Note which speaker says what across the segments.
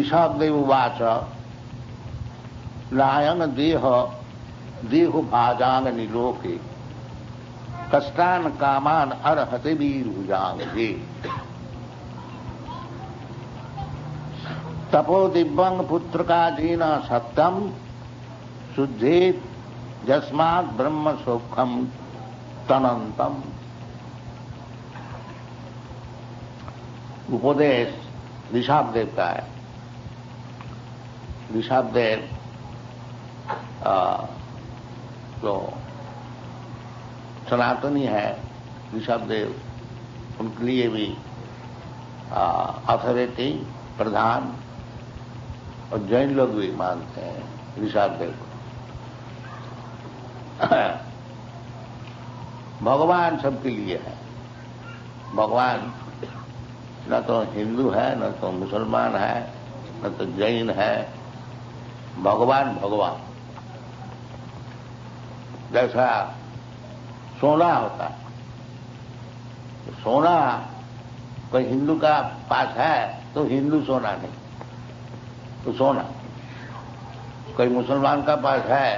Speaker 1: ऋषभदेव उवाच नायन देह भाजांग निलोके कष्टान कामान अर्हते वीरुजांगे तपो दिव्यंग पुत्र का जीन सत्यम शुद्धेत जस्मात् ब्रह्म सौखम तनंतम। उपदेश ऋषभदेव का है। ऋषभदेव तो सनातनी है। ऋषभदेव उनके लिए भी अथॉरिटी प्रधान, और जैन लोग भी मानते हैं ऋषभदेव को। भगवान सबके लिए है। भगवान न तो हिंदू है, न तो मुसलमान है, न तो जैन है। भगवान भगवान जैसा सोना होता है, तो सोना कोई हिंदू का पास है तो हिंदू सोना नहीं, तो सोना। कोई मुसलमान का पास है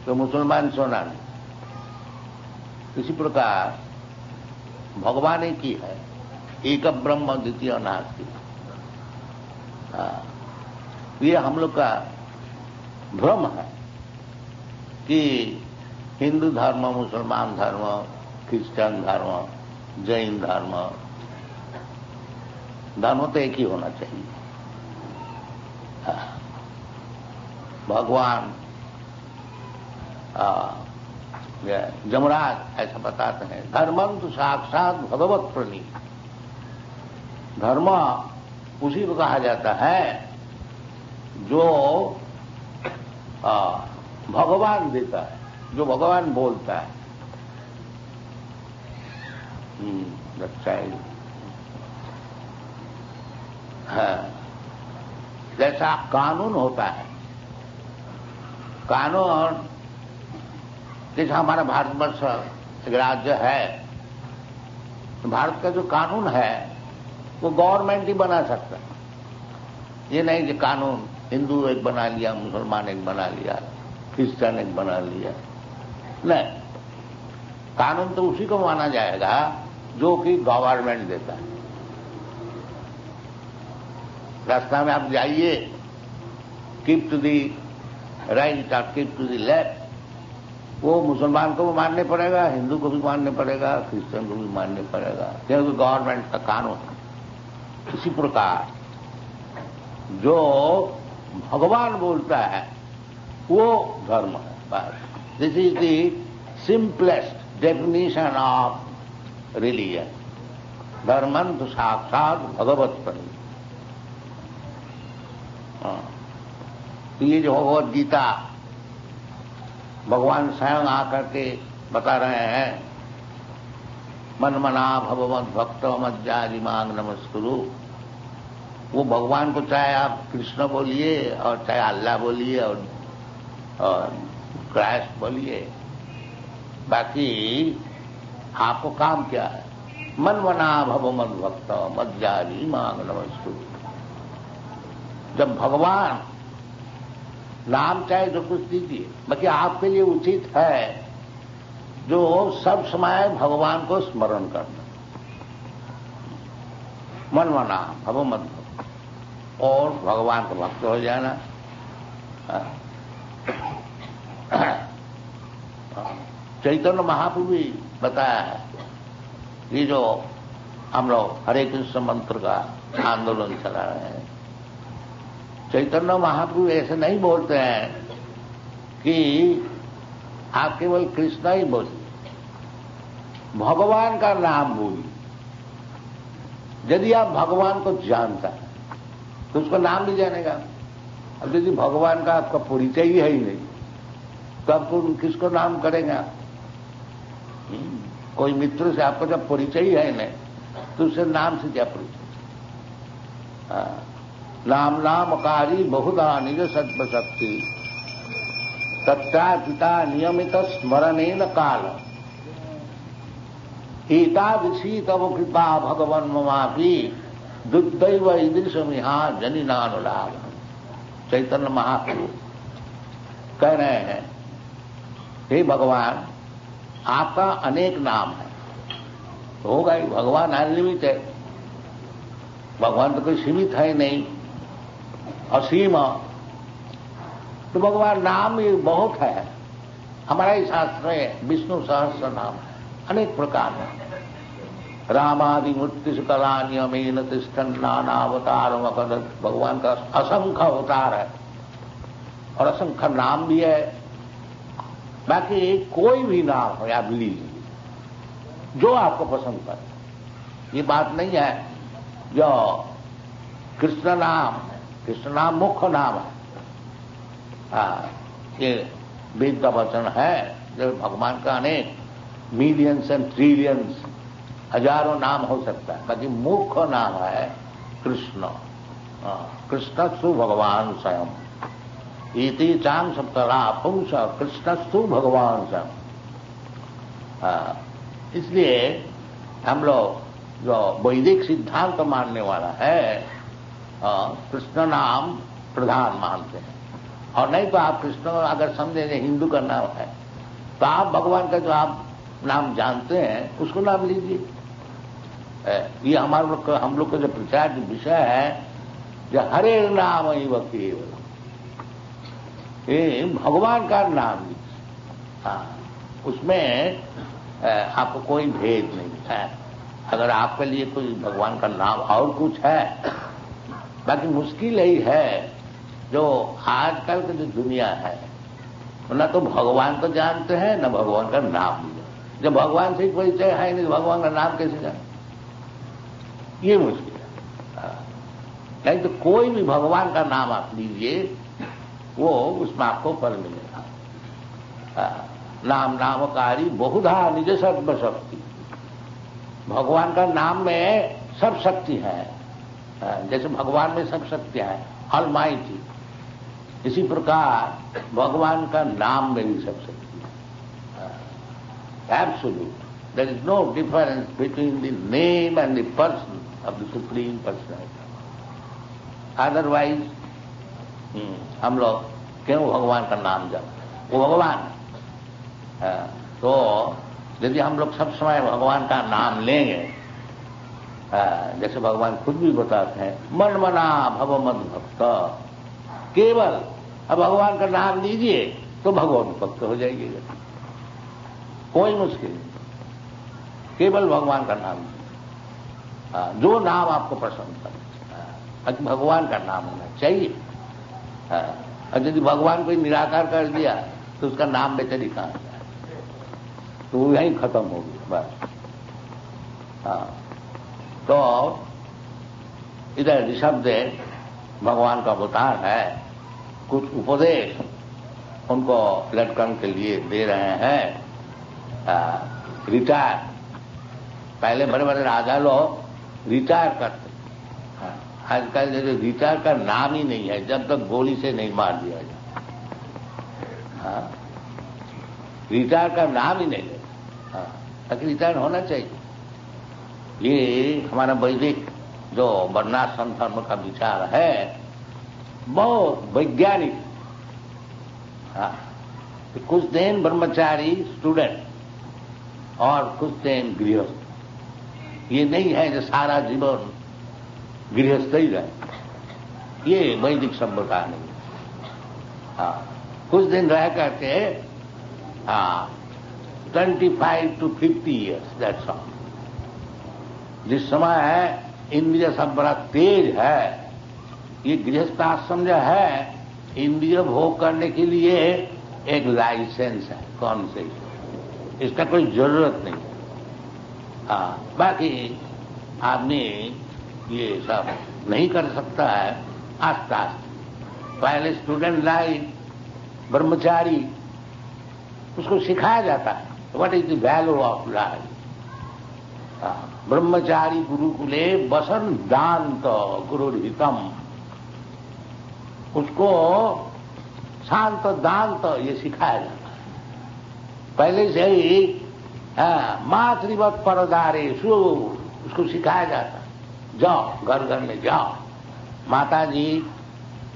Speaker 1: तो मुसलमान सोना नहीं। इसी प्रकार भगवान एक ही है, एक ब्रह्म द्वितीय नास्ति। ये हम लोग का भ्रम है कि हिंदू धर्म, मुसलमान धर्म, क्रिश्चियन धर्म, जैन धर्म, धर्म तो एक ही होना चाहिए। भगवान जमराज ऐसा बताते हैं, धर्मं तो साक्षात भगवत प्रणीत। धर्म उसी को कहा जाता है जो भगवान देता है, जो भगवान बोलता है। अच्छा है। जैसा कानून होता है, कानून जैसा हमारा भारतवर्ष एक राज्य है, तो भारत का जो कानून है वो गवर्नमेंट ही बना सकता है। ये नहीं कि कानून हिंदू एक बना लिया, मुसलमान एक बना लिया, क्रिश्चियन एक बना लिया। नहीं, कानून तो उसी को माना जाएगा जो कि गवर्नमेंट देता है। रास्ता में आप जाइए, कीप टू दी राइट और कीप टू दी लेफ्ट, वो मुसलमान को भी मानने पड़ेगा, हिंदू को भी मानने पड़ेगा, क्रिश्चियन को भी मानने पड़ेगा, क्योंकि गवर्नमेंट का कानून है। इसी प्रकार जो भगवान बोलता है वो धर्म है। बस this is the simplest definition of religion. धर्मं तो साक्षात भगवत प्रणीत। तो ये जो भगवद गीता भगवान स्वयं आकर के बता रहे हैं, मन मना भगवत भक्त मज्जाजी मांग नमस्कुरु। वो भगवान को चाहे आप कृष्ण बोलिए और चाहे अल्लाह बोलिए और क्राइस्ट बोलिए, बाकी आपको काम क्या है? मन मना भगवत भक्त मज्जाजी मांग नमस्कुरु। जब भगवान नाम चाहे जो कुछ दीजिए, बाकी आपके लिए उचित है जो सब समय भगवान को स्मरण करना। मन मना भगवत भक्त और भगवान का भक्त हो जाना। चैतन्य महाप्रभु भी बताया है। ये जो हम लोग हरे कृष्ण मंत्र का आंदोलन चला रहे हैं, चैतन्य महाप्रभु ऐसे नहीं बोलते हैं कि आप केवल कृष्ण ही बोलिए, भगवान का नाम बोलिए। यदि आप भगवान को जानता है तो उसका नाम भी जानेगा। अब यदि भगवान का आपका परिचय ही है ही नहीं तो आपको किसको नाम करेगा? कोई मित्र से आपको जब परिचय ही है नहीं तो उससे नाम से क्या परिचय? नाम नामकारी बहुधा निज सत्वशक्ति तत्ता नियमित स्मरणेन काल एतादृशी तव कृपा भगवन् ममापि दुर्दैव ईदृशमिहा जनिनानुलाभ। चैतन्य महाप्रभु कह रहे हैं, हे भगवान, आपका अनेक नाम है। तो होगा ही, भगवान अनियमित है, भगवान तो कोई सीमित है नहीं, असीम। तो भगवान नाम ये बहुत है। हमारा ही शास्त्र है, विष्णु सहस्र नाम है, अनेक प्रकार है। रामादि मूर्ति कलान्यमेन तिष्ठन् नानावतारम अकदत्। भगवान का असंख्य अवतार है और असंख्य नाम भी है। बाकी कोई भी नाम हो आप लीजिए, जो आपको पसंद पड़े। ये बात नहीं है जो कृष्ण नाम मुख्य नाम है। ये वेद का वचन है, जो भगवान का अनेक मिलियंस एंड ट्रिलियंस हजारों नाम हो सकता है, बाकी मुख्य नाम है कृष्ण। कृष्णस्तु भगवान स्वयं इति चांग सप्तरा पुंस कृष्णस्तु भगवान स्वयं। इसलिए हम लोग जो वैदिक सिद्धांत मानने वाला है, कृष्ण नाम प्रधान मानते हैं। और नहीं तो आप कृष्ण अगर समझे हिंदू का नाम है, तो आप भगवान का जो आप नाम जानते हैं उसको नाम लीजिए। ये हम लोग का जो प्रचार का विषय है, जो हरे नाम ही केवल, ये भगवान का नाम लीजिए। उसमें आपको कोई भेद नहीं है। अगर आपके लिए कोई भगवान का नाम और कुछ है, बाकी मुश्किल यही है जो आजकल की जो दुनिया है, न तो भगवान को जानते हैं न भगवान का नाम भी। जब भगवान से परिचय है नहीं तो भगवान का नाम कैसे जाने, ये मुश्किल है। नहीं तो कोई भी भगवान का नाम आप लीजिए, वो उसमें आपको फल मिलेगा। नाम नामकारी बहुधा निज सर्व शक्ति। भगवान का नाम में सब शक्ति है। जैसे भगवान में सब शक्तियां हैं, ऑलमाइटी, इसी प्रकार भगवान का नाम में भी सब शक्ति है। Absolute, there is no difference between the name and the person of the supreme personality. Otherwise हम लोग क्यों भगवान का नाम जपते? वो भगवान है। तो यदि हम लोग सब समय भगवान का नाम लेंगे, जैसे भगवान खुद भी बताते हैं, मन मना भव मद भक्त, केवल अब भगवान का नाम लीजिए तो भगवान भक्त हो जाइएगा। कोई मुश्किल नहीं, केवल भगवान का नाम लीजिए। जो नाम आपको पसंद है, भगवान का नाम होना चाहिए। और यदि भगवान को निराकार कर दिया तो उसका नाम बेचारी कहां जाए, तो वो यहीं खत्म हो गया बस। तो इधर ऋषभदेव भगवान का अवतार है, कुछ उपदेश उनको लटकन के लिए दे रहे हैं। रिटायर, पहले बड़े बड़े राजा लोग रिटायर करते, आजकल जो रिटायर का नाम ही नहीं है जब तक गोली से नहीं मार दिया जाए। रिटायर का नाम ही नहीं है, ताकि रिटायर होना चाहिए। ये हमारा वैदिक जो वर्णाश्रम धर्म का विचार है, बहुत वैज्ञानिक। तो कुछ दिन ब्रह्मचारी स्टूडेंट और कुछ दिन गृहस्थ। ये नहीं है जो सारा जीवन गृहस्थ ही रहे, ये वैदिक सभ्यता नहीं है। कुछ दिन रह करके 25 to 50 years, दैट्स ऑल। जिस समय इंद्रिय सब बड़ा तेज है, ये गृहस्थाश्रम जो है इंद्रिय भोग करने के लिए एक लाइसेंस है, कौन से, इसका कोई जरूरत नहीं है। बाकी आदमी ये सब नहीं कर सकता है। आस्ते आस्ते पहले स्टूडेंट लाइफ, ब्रह्मचारी, उसको सिखाया जाता है what is the value of life. ब्रह्मचारी गुरुकुले वसन दांत गुरुहितम, उसको शांत दांत ये सिखाया जाता है पहले से ही। मातृवत परदारेषु, उसको सिखाया जाता है जाओ घर घर में जाओ, माता जी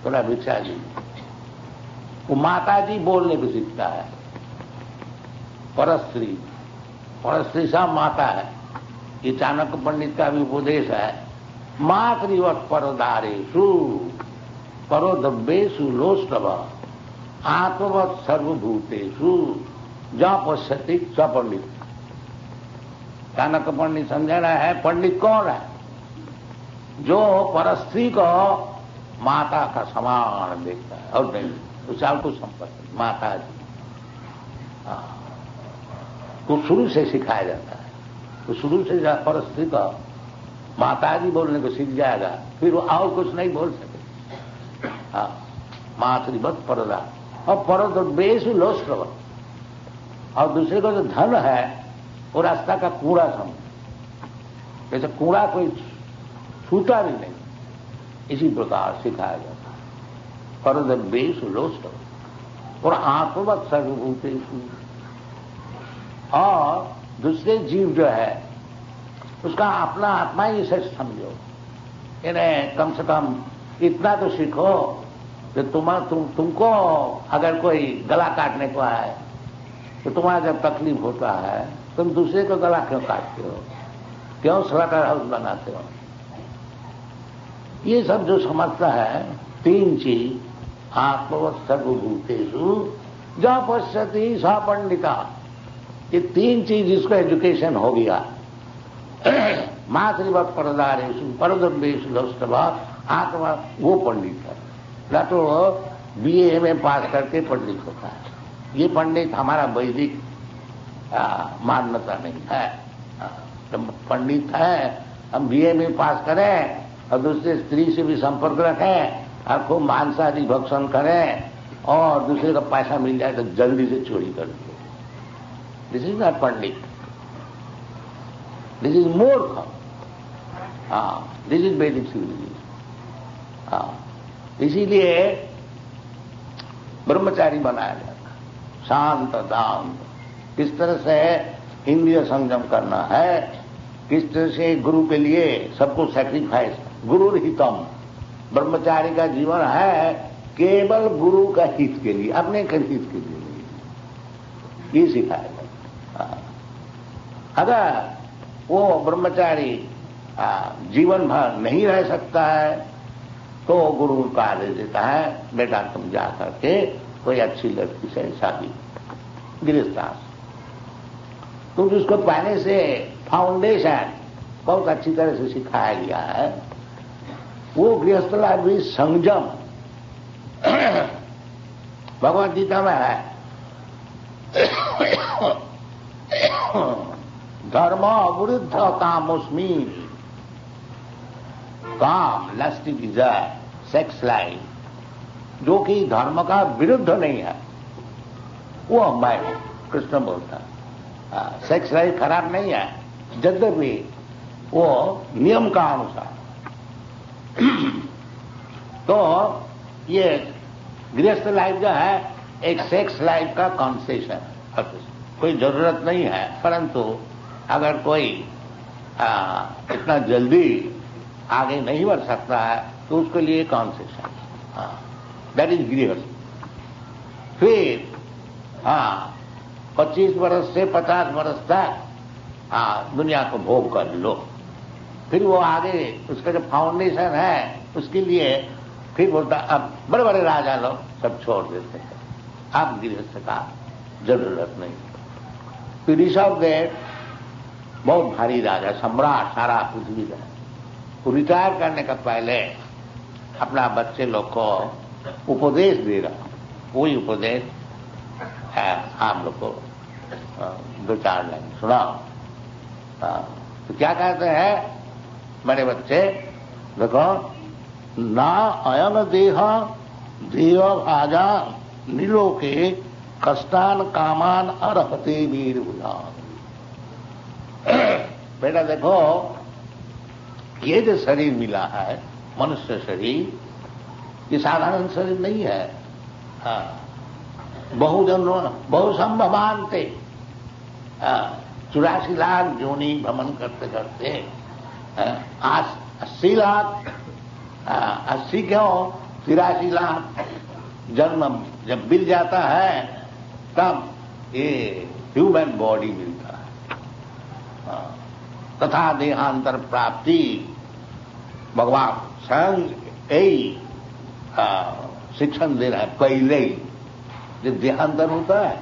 Speaker 1: थोड़ा भिक्षा जी। वो माता जी बोलने को सीखता है। परस्त्री, परस्त्री साहब माता है। ये चाणक्य पंडित का भी उपदेश है। मातृवत परदारेषु परोदब्बेषु लोष्टव आत्मवत सर्वभूतेषु ज पश्यति स पंडित। चाणक्य पंडित समझा रहा है पंडित कौन है? जो परस्त्री को माता का समान देखता है और नहीं उससे आपको संपर्क माता जी। तो शुरू से सिखाया जाता है। तो शुरू से परस्त्री का माता जी बोलने को सीख जाएगा, फिर वो और कुछ नहीं बोल सके। हाँ, मातृवत परदा और परदब्बेषु लोष्टव। और दूसरे को जो धन है वो रास्ता का कूड़ा समझ, जैसे कूड़ा कोई छूटा भी नहीं, इसी प्रकार सिखाया जाता है। परदब्बेषु लोष्टव और आत्मवत सर्वभूतेषु। और दूसरे जीव जो है उसका अपना आत्मा ही इसे समझो। इन्हें कम से कम इतना तो सीखो कि तुमको अगर कोई गला काटने को आए तो तुम्हारा जब तकलीफ होता है तुम दूसरे को गला क्यों काटते हो, क्यों स्लॉटर हाउस बनाते हो? ये सब जो समझता है तीन चीज, आत्मवत सर्वभूतेषु ज पश्यति स पंडिता, ये तीन चीज जिसको एजुकेशन हो गया, मातृवत परदारेषु परदब्बेषु लोष्टव आत्मा, वो पंडित है। ना तो बीए में पास करके पंडित होता है। ये पंडित हमारा वैदिक मान्यता नहीं है। पंडित है हम बीए में पास करें और दूसरे स्त्री से भी संपर्क रखें और खूब मांसाहारी भक्षण करें और दूसरे का पैसा मिल जाए तो जल्दी से चोरी कर दे। This is not pandit, this is murkh. This is Vedic civilisation. इसीलिए ब्रह्मचारी बनाया जाता, शांत दांत, किस तरह से इंद्रिय संयम करना है, किस तरह से गुरु के लिए सबको सैक्रिफाइस, गुरु हितम। ब्रह्मचारी का जीवन है केवल गुरु का हित के लिए, अपने के हित के लिए नहीं। ये सिखाया जाता। अगर वो ब्रह्मचारी जीवन भर नहीं रह सकता है तो गुरु का आदेश देता है बेटा तुम जा करके कोई अच्छी लड़की से शादी, गृहस्थाश्रम। तुम जिसको पहले से फाउंडेशन बहुत अच्छी तरह से सिखाया गया है, वो गृहस्थ लाइफ भी संयम भगवद गीता में है। धर्म विरुद्ध कामोस्मी, काम लस्ट डिजायर सेक्स लाइफ जो कि धर्म का विरुद्ध नहीं है, वो मैं हूं, कृष्ण बोलता है। सेक्स लाइफ खराब नहीं है, यद्यपि वो नियम का अनुसार। तो ये गृहस्थ लाइफ जो है एक सेक्स लाइफ का कॉन्सेशन, कोई जरूरत नहीं है, परंतु अगर कोई इतना जल्दी आगे नहीं बढ़ सकता है तो उसके लिए कॉन्सेशन, दैट इज गृहस्थ। फिर 25 वर्ष से 50 वर्ष तक दुनिया को भोग कर लो, फिर वो आगे उसका जो फाउंडेशन है उसके लिए फिर बोलता अब बड़े बड़े राजा लोग सब छोड़ देते हैं, अब गृहस्थ का जरूरत नहीं। फिर ऋषभदेव बहुत भारी राजा, सम्राट सारा पृथ्वी का, वो रिटायर करने का पहले अपना बच्चे लोग को उपदेश दे रहा, वही उपदेश है आप लोग को 2-4 लाइन सुनाओ। तो क्या कहते हैं बड़े बच्चे, देखो ना अयन देह देव भाजा नीलोके कष्टान कामान अर्हते वीर बुलान। बेटा देखो ये जो शरीर मिला है मनुष्य शरीर, ये साधारण शरीर नहीं है। बहुजन्म बहुसंभवान्ते 84 लाख योनि भ्रमण करते करते आज 80 लाख 80 क्यों 83 लाख जन्म जब मिल जाता है तब ये ह्यूमन बॉडी मिलता है। तथा देहांतर प्राप्ति भगवान स्वयं यही शिक्षण दे रहा है पहले ही। जब देहांतर होता है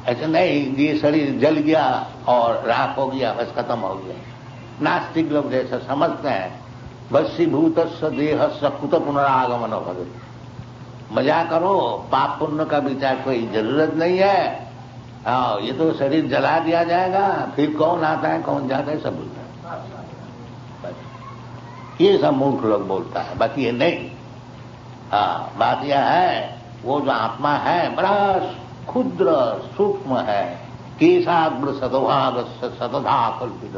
Speaker 1: ऐसे नहीं ये शरीर जल गया और राख हो गया बस खत्म हो गया। नास्तिक लोग जैसा समझते हैं वशीभूत देह सकुत पुनरागमन भगत। मजा करो, पाप पुण्य का विचार कोई जरूरत नहीं है। ये तो शरीर जला दिया जाएगा, फिर कौन आता है कौन जाता है सब बोलता है। ये सब मूर्ख लोग बोलता है, बाकी ये नहीं। बात यह है वो जो आत्मा है बड़ा क्षुद्र सूक्ष्म है। केशाग्र शतभाग शतधा कल्पित।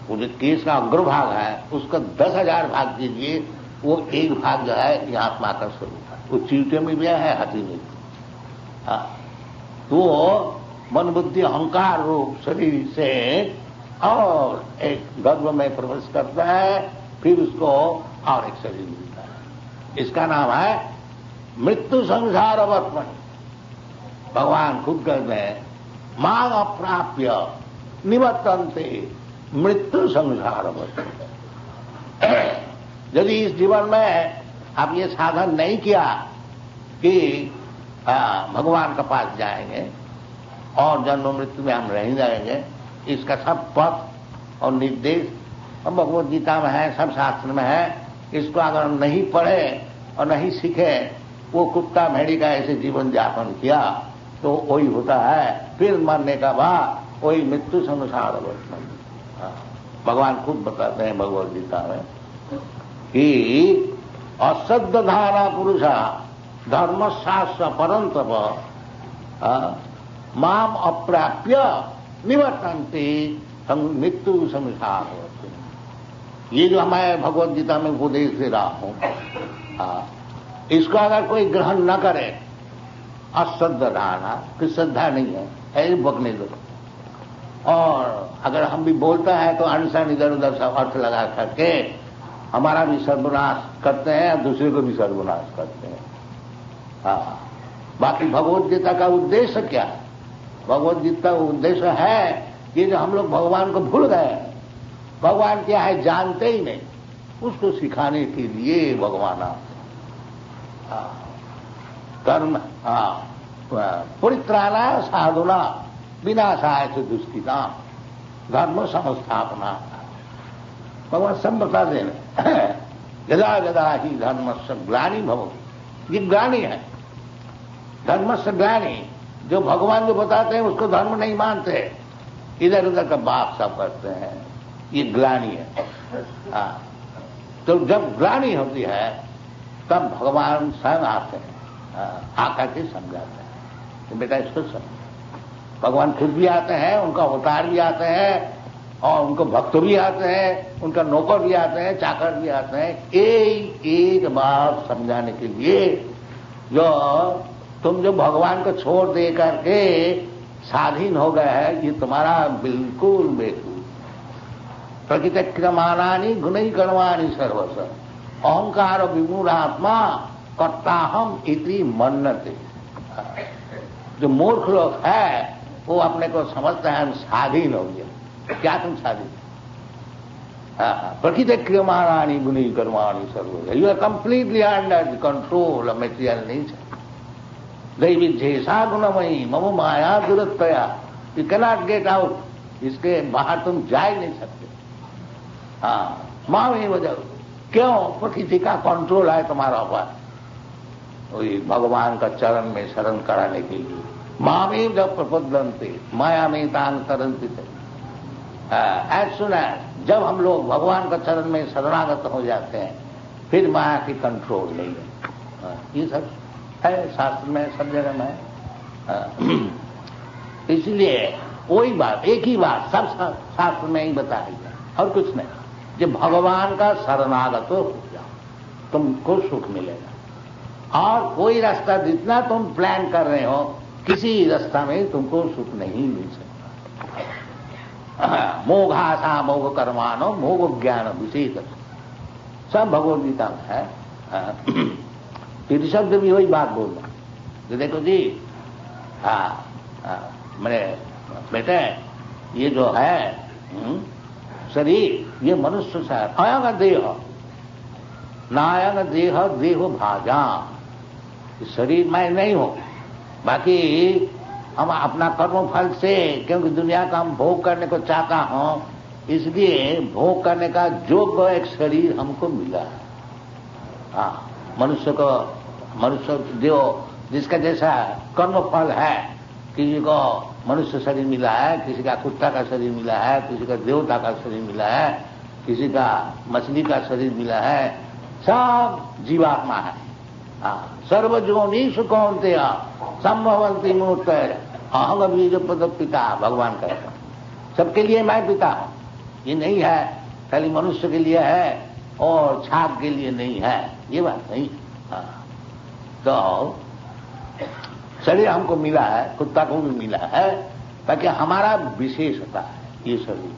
Speaker 1: वो जो केश का अग्रभाग है उसका 10,000 भाग कीजिए, वो एक भाग जो है ये आत्मा का स्वरूप है। वो चींटे में भी है, हाथी में भी। तो मन बुद्धि अहंकार रूप शरीर से और एक गर्भ में प्रवेश करता है, फिर उसको और एक शरीर मिलता है। इसका नाम है मृत्यु संसार अवर्तमन। भगवान खुद कहते हैं मां अप्राप्य निवर्तन्ते मृत्यु संसार अवर्तमन। यदि इस जीवन में आप ये साधन नहीं किया कि भगवान के पास जाएंगे और जन्म मृत्यु में हम नहीं जाएंगे, इसका सब पथ और निर्देश हम भगवद गीता में है, सब शास्त्र में है। इसको अगर हम नहीं पढ़े और नहीं सीखे, वो कुत्ता भेड़ी का ऐसे जीवन यापन किया तो वही होता है। फिर मरने का बाद वही मृत्यु संसार अवर्तमन। भगवान खुद बताते हैं भगवद गीता में कि असद्ध धारा पुरुषा धर्मशास्त्र परंतप माम अप्राप्य निवर्तन्ते मृत्यु संसार। ये जो मैं भगवद गीता में उपदेश दे रहा हूं, इसको अगर कोई ग्रहण न करे, असद्ध धारणा कि श्रद्धा नहीं है, ऐसे बकने दो। और अगर हम भी बोलते हैं तो अनसन इधर उधर सब अर्थ लगा करके हमारा भी सर्वनाश करते हैं और दूसरे को भी सर्वनाश करते हैं। बाकी भगवद गीता का उद्देश्य क्या है? भगवद गीता का उद्देश्य है ये जो हम लोग भगवान को भूल गए, भगवान क्या है जानते ही नहीं, उसको सिखाने के लिए भगवान आते। कर्म परित्राणाय साधुना विनाशाय से दुष्कृता धर्म संस्थापना। भगवान सब बता दे रहे यदा यदा ही धर्म से ग्लानि भवति। ये ग्लानि है, धर्म से ग्लानि। जो भगवान जो बताते हैं उसको धर्म नहीं मानते, इधर उधर का बात सब करते हैं, ये ग्लानि है। तो जब ग्लानि होती है तब भगवान स्वयं आते हैं, आकर के समझाते हैं कि बेटा इसको समझो। भगवान खुद भी आते हैं, उनका अवतार भी आते हैं और उनको भक्त भी आते हैं, उनका नौकर भी आते हैं, चाकर भी आते हैं, एक एक बात समझाने के लिए। जो तुम जो भगवान को छोड़ दे करके स्वाधीन हो गए है, ये तुम्हारा बिल्कुल बेकूफ। प्रकृति क्रमानानि गुणै कर्माणि सर्वस अहंकार विमूढ़ आत्मा कर्ताहम इति मन्नते। जो मूर्ख लोग है वो अपने को समझते हैं हम स्वाधीन हो गए। क्या तुम स्वाधीन? प्रकृति क्रियमाणानि गुणी कर्माणि सर्वस। You are completely under the control of material nature. दैवी झेषा गुणमयी मम माया दुरत्तया। यू कैनॉट गेट आउट, इसके बाहर तुम जा ही नहीं सकते। माँ में वजह क्यों? प्रकृति का कंट्रोल है तुम्हारा ऊपर, वही भगवान का चरण में शरण कराने के लिए। माँ में जब प्रपद्यन्ते माया में तांग तरंती थे। एज सुन एज जब हम लोग भगवान का चरण में शरणागत हो जाते हैं, फिर माया की कंट्रोल नहीं है। ये सब है शास्त्र में, सब जगह में। इसलिए वही बात, एक ही बात सब शास्त्र में ही बताई है और कुछ नहीं। जब भगवान का शरणागत हो जाओ तुमको सुख मिलेगा। और कोई रास्ता जितना तुम प्लान कर रहे हो, किसी रास्ता में तुमको सुख नहीं मिल सकता। मोघासा मोघ कर्मानो मोघ ज्ञान विशेष, सब भगवद गीता में है। त्रिशब्द भी वही बात बोल रहा। तो देखो जी, मेरे बेटे, ये जो है शरीर, ये मनुष्य से अयंग देह नायंग देह देहो भाजा, शरीर मैं नहीं हूं, बाकी हम अपना कर्म फल से, क्योंकि दुनिया का हम भोग करने को चाहता हूं, इसलिए भोग करने का योग्य एक शरीर हमको मिला है। मनुष्य को, मनुष्य जो जिसका जैसा कर्म फल है, किसी को मनुष्य शरीर मिला है, किसी का कुत्ता का शरीर मिला है, किसी का देवता का शरीर मिला है, किसी का मछली का शरीर मिला है, सब जीवात्मा है। सर्वजोनिषु कौन्तेय संभवन्ति मूर्त अहं बीज पद पिता, भगवान कहते हैं सबके लिए मैं पिता हूं। ये नहीं है खाली मनुष्य के लिए है और छाप के लिए नहीं है, ये बात नहीं। तो शरीर हमको मिला है, कुत्ता को भी मिला है, ताकि हमारा विशेषता है ये शरीर।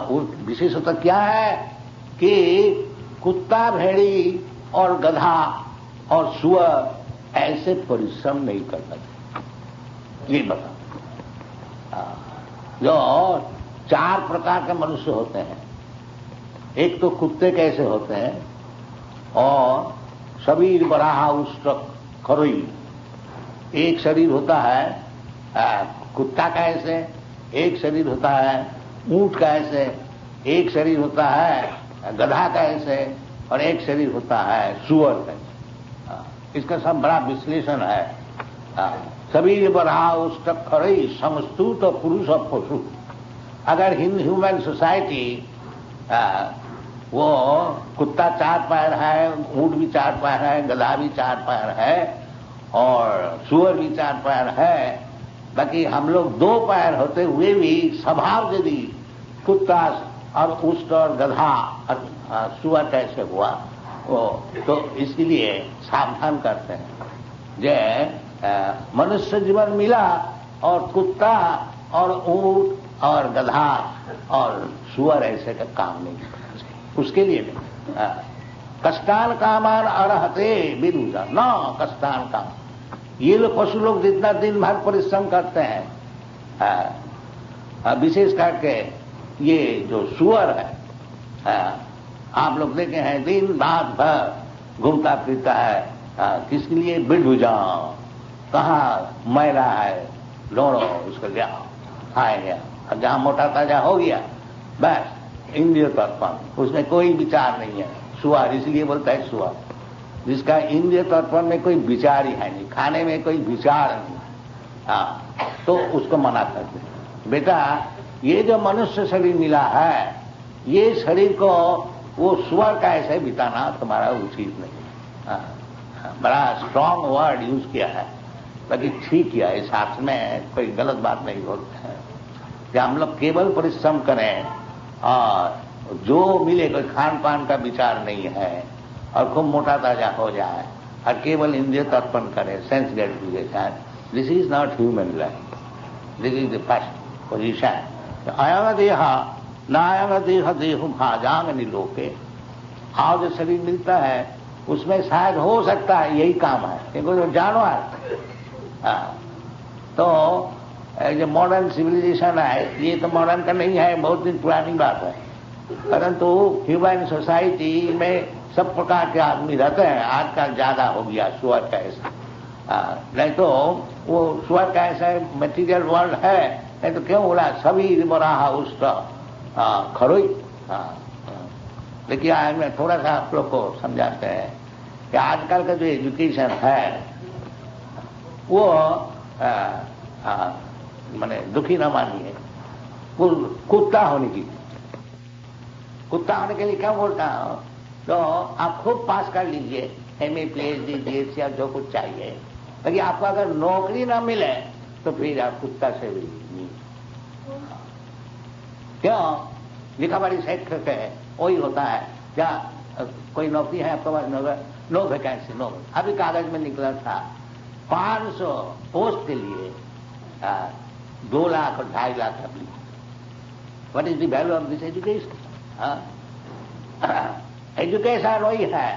Speaker 1: वो विशेषता क्या है कि कुत्ता, भेड़ी और गधा और सुअर ऐसे परिश्रम नहीं करता था। ये बता, जो 4 प्रकार के मनुष्य होते हैं। एक तो कुत्ते कैसे होते हैं, और शरीर बराहा उष्टक खरोई, एक शरीर होता है कुत्ता का ऐसे, एक शरीर होता है ऊंट का ऐसे, एक शरीर होता है गधा का ऐसे, और एक शरीर होता है सुअर का। इसका सब बड़ा विश्लेषण है। शरीर बराहा उष्टक खरोई समस्तूत पुरुष और पशु। अगर ह्यूमन सोसाइटी वो कुत्ता 4 पैर है, ऊंट भी 4 पैर है, गधा भी 4 पैर है, और सुअर भी 4 पैर है, बाकी हम लोग 2 पैर होते हुए भी स्वभाव यदि कुत्ता और उष्ट और गधा और सुअर कैसे हुआ, वो तो इसलिए सावधान करते हैं। जे मनुष्य जीवन मिला और कुत्ता और ऊंट और गधा और सुअर ऐसे का काम नहीं करना चाहिए, उसके लिए नहीं। कष्टान कामान अर्हते विदुषा न कष्टान काम। ये लोग पशु लोग जितना दिन भर परिश्रम करते हैं, विशेष करके ये जो सुअर है, आप लोग देखे हैं दिन रात भर घूमता फिरता है, किसके लिए बिडुजा, कहाँ मैला है लोड़ो उसको ले आओ, खाएंगे, जहां मोटा ताजा हो गया बस इंद्रिय तर्पण, उसमें कोई विचार नहीं है। सुअर इसलिए बोलता है सुअर, जिसका इंद्रिय तर्पण में कोई विचार ही है नहीं, खाने में कोई विचार नहीं, तो उसको मना करते हैं। बेटा ये जो मनुष्य शरीर मिला है, ये शरीर को वो सुअर का ऐसे बिताना तुम्हारा उचित नहीं। बड़ा स्ट्रांग वर्ड यूज किया है, बाकी ठीक किया, इस अर्थ में कोई गलत बात नहीं बोलते हैं कि हम लोग केवल परिश्रम करें और जो मिले कोई खान पान का विचार नहीं है और खूब मोटा ताजा हो जाए और केवल इंद्रिय तर्पण करे, sense gratification. This is not human life, this is the first position. अयंग देह नायंग देह देहु भाजांग निलोके। आज जो शरीर मिलता है उसमें शायद हो सकता है यही काम है, क्योंकि जो जानवर तो जो मॉडर्न सिविलाइजेशन है, ये तो मॉडर्न का नहीं है, बहुत दिन पुरानी बात है, परंतु ह्यूमन सोसाइटी में सब प्रकार के आदमी रहते हैं। आजकल ज्यादा हो गया सुअर का ऐसा, नहीं तो वो सुअर का ऐसा मटेरियल वर्ल्ड है, नहीं तो क्यों बोला सभी बराहा उष्ट खरोई। लेकिन आज मैं थोड़ा सा आप लोग को समझाते हैं कि आजकल का जो एजुकेशन है वो मैंने दुखी न मानिए, वो कुत्ता होने की, कुत्ता होने के लिए क्या बोलता हूं, तो आप खूब पास कर लीजिए, एमए पीएचडी जीएससी या जो कुछ चाहिए, लेकिन आपको अगर नौकरी ना मिले तो फिर आप कुत्ता से भी नहीं। क्यों? लिखा पढ़ी सेक्टर है वही होता है। क्या कोई नौकरी है आपके पास? No vacancy, no. अभी कागज में निकला था 500 पोस्ट के लिए 2 लाख और 2.5 lakh application. What is the value of this education? Education वही है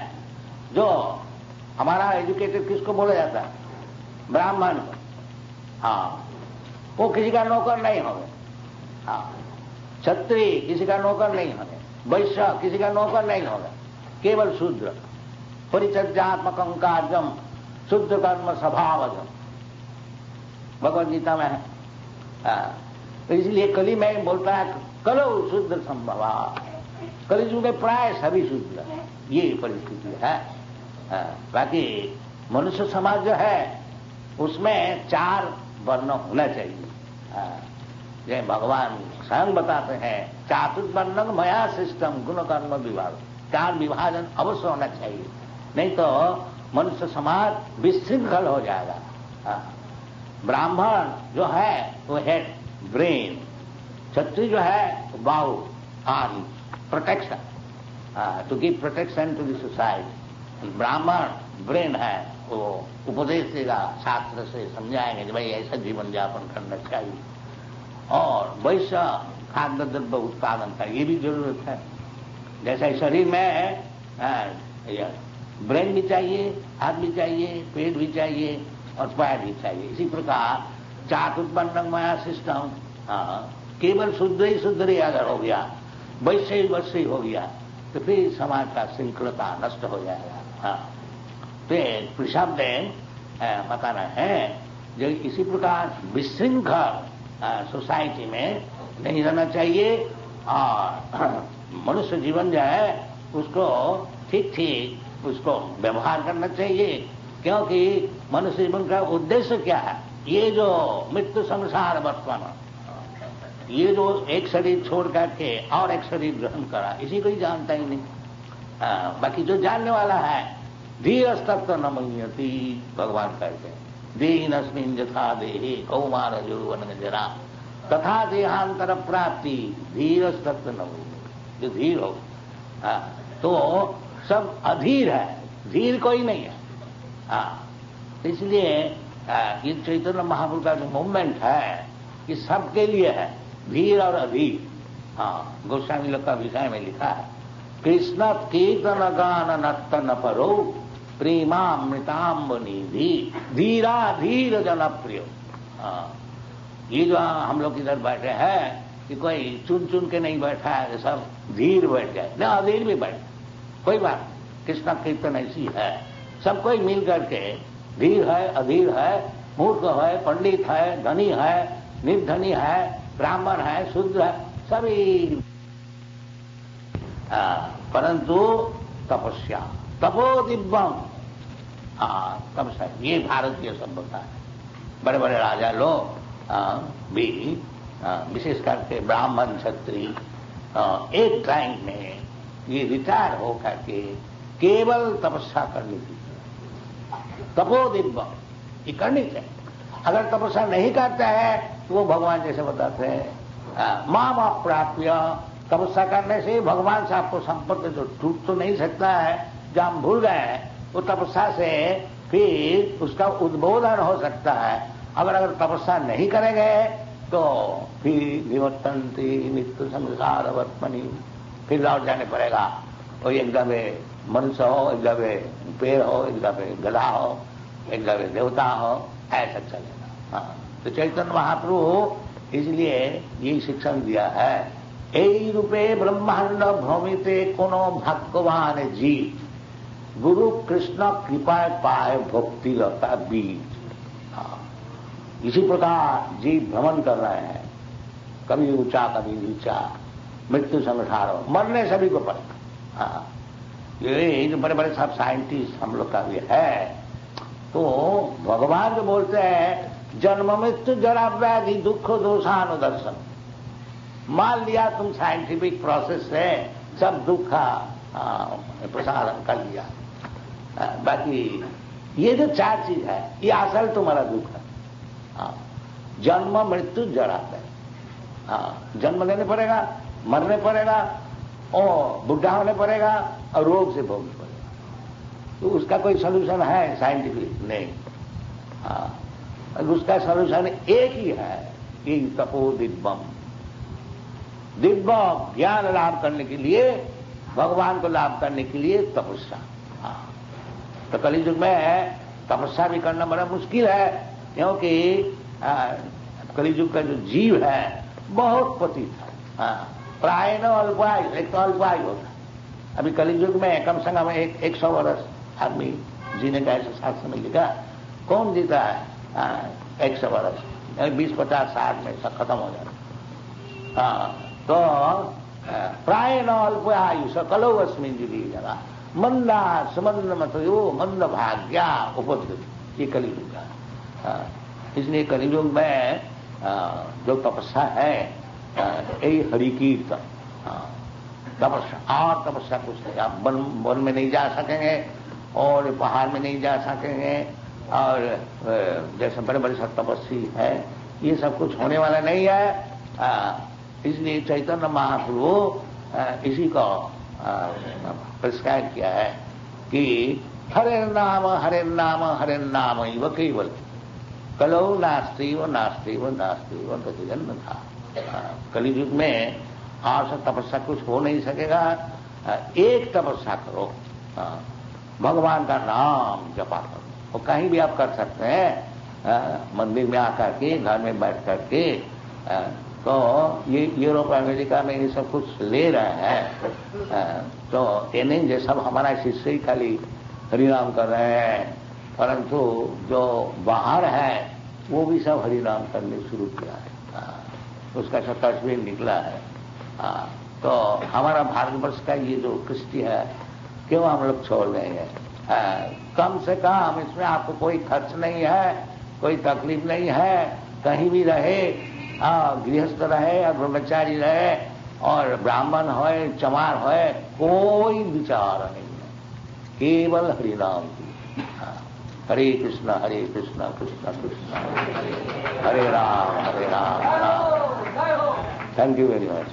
Speaker 1: जो हमारा एजुकेटेड किसको बोला जाता है? ब्राह्मण को। हाँ, वो किसी का नौकर नहीं होंगे। हाँ, क्षत्रिय किसी का नौकर नहीं होंगे, वैश्य किसी का नौकर नहीं होगा, केवल शूद्र। परिचर्यात्मकं कार्यम शुद्ध कर्म स्वभावजम, भगवद गीता में है। तो इसलिए कली में बोलता है कलो शुद्ध संभवा। कलियुग में प्राय सभी शूद्र, ये परिस्थिति है। बाकी मनुष्य समाज जो है उसमें 4 वर्ण होना चाहिए। जय भगवान स्वयं बताते हैं, चातुर्वर्णं मया सिस्टम गुण कर्म विभाग, 4 विभाजन अवश्य होना चाहिए, नहीं तो मनुष्य समाज विशृंखल हो जाएगा। ब्राह्मण जो है वो हेड ब्रेन, क्षत्रिय जो है बाहु arm protection, to give protection to the society. Brahmin brain है, वो उपदेश देगा, शास्त्र से समझाएंगे कि भाई ऐसा जीवन यापन करना चाहिए। और वैश्य खाद्य द्रव्य उत्पादन का ये भी जरूरत है। जैसे शरीर में ब्रेन भी चाहिए, हाथ भी चाहिए, पेट भी चाहिए और पैर भी चाहिए। इसी प्रकार चातुर्वर्णं मया सिस्टम, केवल शुद्ध ही अगर हो गया, वैश्य ही वैश्य ही हो गया, तो फिर समाज का श्रृंखलता नष्ट हो जाएगा। तो शब्द बताना है जो इसी प्रकार विशृंखल सोसाइटी में नहीं रहना चाहिए और मनुष्य जीवन जो है उसको ठीक ठीक उसको व्यवहार करना चाहिए। क्योंकि मनुष्य जीवन का उद्देश्य क्या है? ये जो मृत्यु संसार वर्तमान, ये जो एक शरीर छोड़ करके और एक शरीर ग्रहण करा, इसी को ही जानता ही नहीं। बाकी जो जानने वाला है धीर तत्व न मन्यति, भगवान कहते हैं देहिनस्मिन् यथा देहे कौमार यौवन जरा तथा देहांतर प्राप्ति धीर तत्व न मन्यति। जो धीर हो तो सब अधीर है, धीर कोई नहीं है। इसलिए ये चैतन्य महाप्रभु का जो मूवमेंट है ये सबके लिए है, धीर और अधीर। गोस्वामी लोग का विषय में लिखा है, कृष्ण कीर्तन गान नर्तन परो प्रेमामृताम्ब निधि धीरा धीर जनप्रिय। ये जो हम लोग इधर बैठे हैं कि कोई चुन चुन के नहीं बैठा है, सब धीर बैठ जाए ना, अधीर भी बैठ, कोई बात। कृष्ण कीर्तन ऐसी है, सब कोई मिल करके धीर है, अधीर है, मूर्ख है, पंडित है, धनी है, निर्धनी है, ब्राह्मण है, शूद्र है, सभी। परंतु तपस्या तपो दिव्यम, तपस्या ये भारतीय सभ्यता है। बड़े बड़े राजा लोग भी विशेष करके ब्राह्मण क्षत्रिय एक टाइम में ये रिटायर हो करके केवल तपस्या करनी थी। तपो दिव्य ये करनी चाहिए। अगर तपस्या नहीं करता है तो वो भगवान जैसे बताते हैं माम अप्राप्य, तपस्या करने से भगवान से आपको संपर्क जो टूट तो नहीं सकता है, जो हम भूल गए हैं वो तपस्या से फिर उसका उद्बोधन हो सकता है। अगर तपस्या नहीं करेंगे तो फिर निवर्तन्ति नित्य संसार वर्तमनि, फिर लौट जाने पड़ेगा। और एक दबे मनुष्य हो, एक दबे पेड़ हो, एक दबे गधा हो, एक दबे देवता हो, ऐसा चलेगा। तो चैतन्य महाप्रभु इसलिए यही शिक्षण दिया है, ए रूपे ब्रह्मांड भ्रमिते कोनो भगवान जी गुरु कृष्ण कृपा पाए भक्ति लता बीज। इसी प्रकार जीव भ्रमण कर रहे हैं, कभी ऊंचा कभी नीचा, मृत्यु संसार, मरने सभी को पड़ेगा। ये जो बड़े बड़े सब साइंटिस्ट हम लोग का भी है, तो भगवान जो बोलते हैं जन्म मृत्यु जरा व्याधि दुख दोषानुदर्शन, मान लिया तुम साइंटिफिक प्रोसेस से सब दुख का प्रसारण कर लिया। बाकी ये जो 4 चीज है ये असल तुम्हारा दुख है। जन्म मृत्यु जरा व्याधि, जन्म लेने पड़ेगा, मरने पड़ेगा और बुढ़ा होने पड़ेगा और रोग से भोगना पड़ेगा। तो उसका कोई सलूशन है साइंटिफिक? नहीं। उसका सलूशन एक ही है कि तपो दिव्यम, दिव्य ज्ञान लाभ करने के लिए, भगवान को लाभ करने के लिए तपस्या। तो कलियुग में तपस्या भी करना बड़ा मुश्किल है, क्योंकि कलियुग का जो जीव है बहुत पतित है। प्राय न अल्पायु, एक तो अल्पायु होता है। अभी कलियुग में कम से कम 100 वर्ष आदमी जीने का ऐसा शास्त्र में लिखा। कौन जीता है 100 वर्ष? 20-50 साल में सब खत्म हो जाता। तो प्राय न अल्पायु सकलो अस्मिन् जीवी जगह मंदा समंद मतयो मंद भाग्या उपद्रव। ये कलियुग का। इसलिए कलियुग में जो तपस्या है यही हरि कीर्तन तपस्या, और तपस्या कुछ नहीं। आप वन में नहीं जा सकेंगे और पहाड़ में नहीं जा सकेंगे, और जैसे बड़े बड़े सब तपस्वी है, ये सब कुछ होने वाला नहीं है। इसलिए चैतन्य महाप्रभु इसी को प्रिस्क्राइब किया है कि हरे नाम हरे नाम हरे नाम इव केवल कलो नास्ति व नास्ति व नास्ति व गतिजन्म था। कलियुग में और तपस्या कुछ हो नहीं सकेगा। एक तपस्या करो, भगवान का नाम जपा करो। वो कहीं भी आप कर सकते हैं, मंदिर में आकर के, घर में बैठ करके। तो ये यूरोप अमेरिका में ये सब कुछ ले रहे हैं, तो ये नहीं जे सब हमारा शिष्य ही खाली हरिनाम कर रहे हैं, परंतु जो बाहर है वो भी सब हरिनाम करने शुरू किया है। उसका सब तस्वीर निकला है। तो हमारा भारतवर्ष का ये जो कृष्टि है, क्यों हम लोग छोड़ रहे हैं? कम से कम इसमें आपको कोई खर्च नहीं है, कोई तकलीफ नहीं है, कहीं भी रहे, गृहस्थ रहे और ब्रह्मचारी रहे और ब्राह्मण होए चमार होए, कोई विचार नहीं है, केवल हरिनाम की। Hare Krishna Krishna Krishna Hare Ram Ram. Thank you very much.